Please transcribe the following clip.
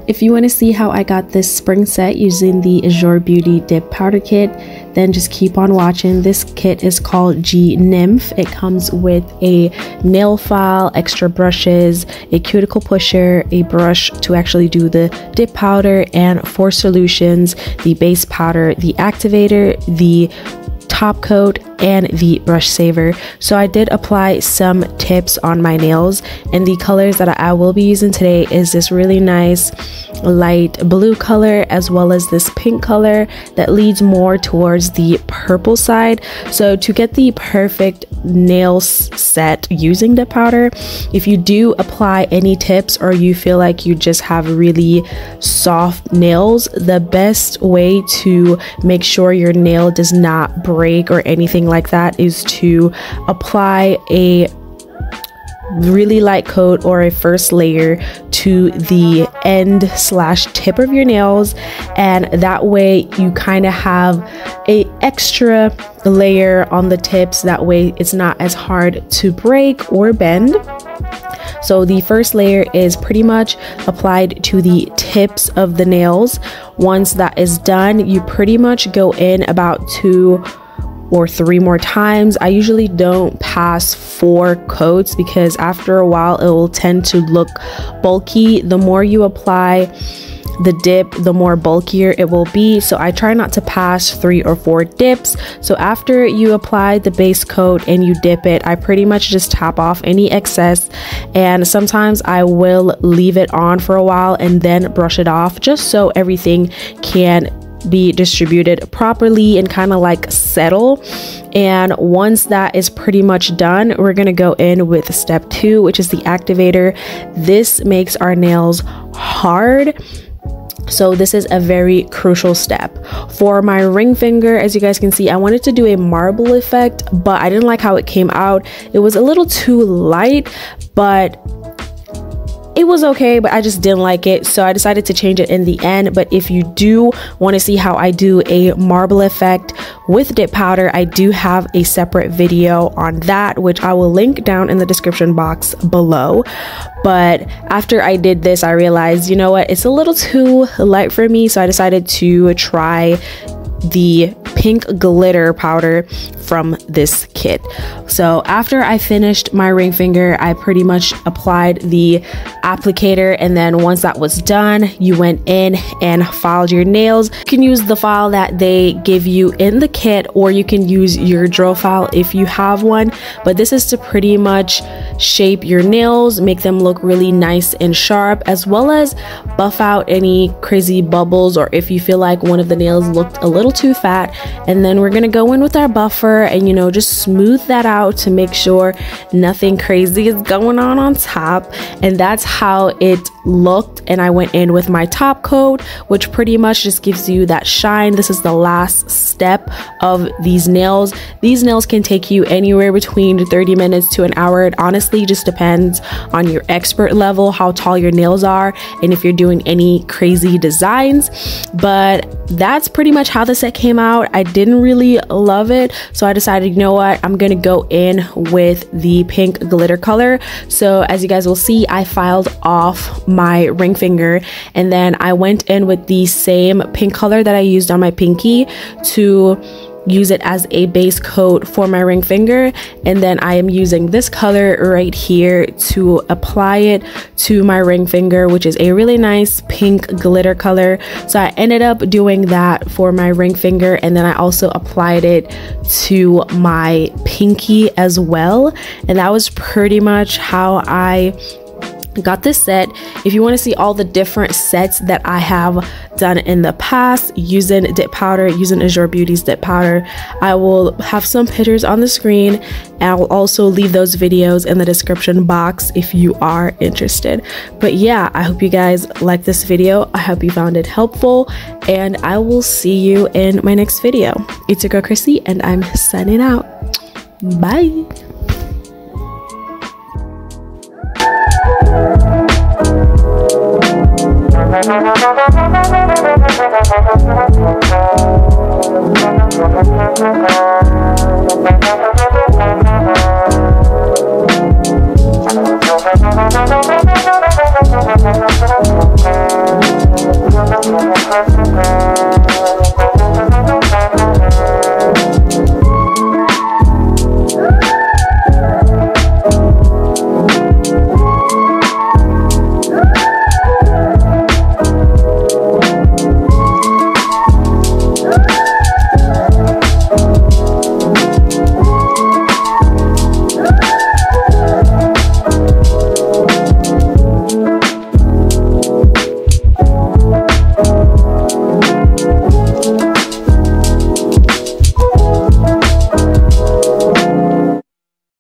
If you want to see how I got this spring set using the Azure Beauty Dip Powder Kit, then just keep on watching. This kit is called G-Nymph. It comes with a nail file, extra brushes, a cuticle pusher, a brush to actually do the dip powder, and 4 solutions: the base powder, the activator, the top coat, and the brush saver. So I did apply some tips on my nails, and the colors that I will be using today is this really nice light blue color, as well as this pink color that leads more towards the purple side. So to get the perfect nail set using the powder, if you do apply any tips or you feel like you just have really soft nails, the best way to make sure your nail does not break or anything like that is to apply a really light coat or a first layer to the end / tip of your nails, and that way you kind of have a extra layer on the tips. That way it's not as hard to break or bend. So the first layer is pretty much applied to the tips of the nails. Once that is done, you pretty much go in about 2 or 3 more times. I usually don't pass 4 coats because after a while it will tend to look bulky. The more you apply the dip, the more bulkier it will be. So I try not to pass 3 or 4 dips. So after you apply the base coat and you dip it, I pretty much just tap off any excess, and sometimes I will leave it on for a while and then brush it off, just so everything can be distributed properly and kind of like settle. And once that is pretty much done, we're gonna go in with step 2, which is the activator. This makes our nails hard, so this is a very crucial step. For my ring finger, as you guys can see, I wanted to do a marble effect, but I didn't like how it came out. It was a little too light, but it was okay, but I just didn't like it, so I decided to change it in the end. But if you do want to see how I do a marble effect with dip powder, I do have a separate video on that, which I will link down in the description box below. But after I did this, I realized, you know what, it's a little too light for me, so I decided to try the pink glitter powder from this kit. So after I finished my ring finger, I pretty much applied the applicator, and then once that was done, you went in and filed your nails. You can use the file that they give you in the kit, or you can use your drill file if you have one, but this is to pretty much shape your nails, make them look really nice and sharp, as well as buff out any crazy bubbles, or if you feel like one of the nails looked a little too fat. And then we're gonna go in with our buffer and, you know, just smooth that out to make sure nothing crazy is going on top. And that's how it looked. And I went in with my top coat, which pretty much just gives you that shine. This is the last step of these nails. These nails can take you anywhere between 30 minutes to an hour. It honestly just depends on your expert level, how tall your nails are, and if you're doing any crazy designs. But that's pretty much how the set came out. I didn't really love it, so I decided, you know what, I'm gonna go in with the pink glitter color. So as you guys will see, I filed off my ring finger, and then I went in with the same pink color that I used on my pinky to use it as a base coat for my ring finger. And then I am using this color right here to apply it to my ring finger, which is a really nice pink glitter color. So I ended up doing that for my ring finger, and then I also applied it to my pinky as well. And that was pretty much how I got this set. If you want to see all the different sets that I have done in the past using dip powder, using Azure Beauty's dip powder, I will have some pictures on the screen, and I will also leave those videos in the description box if you are interested. But yeah, I hope you guys like this video. I hope you found it helpful, and I will see you in my next video. It's your girl Chrissy, and I'm signing out. Bye. Thank you.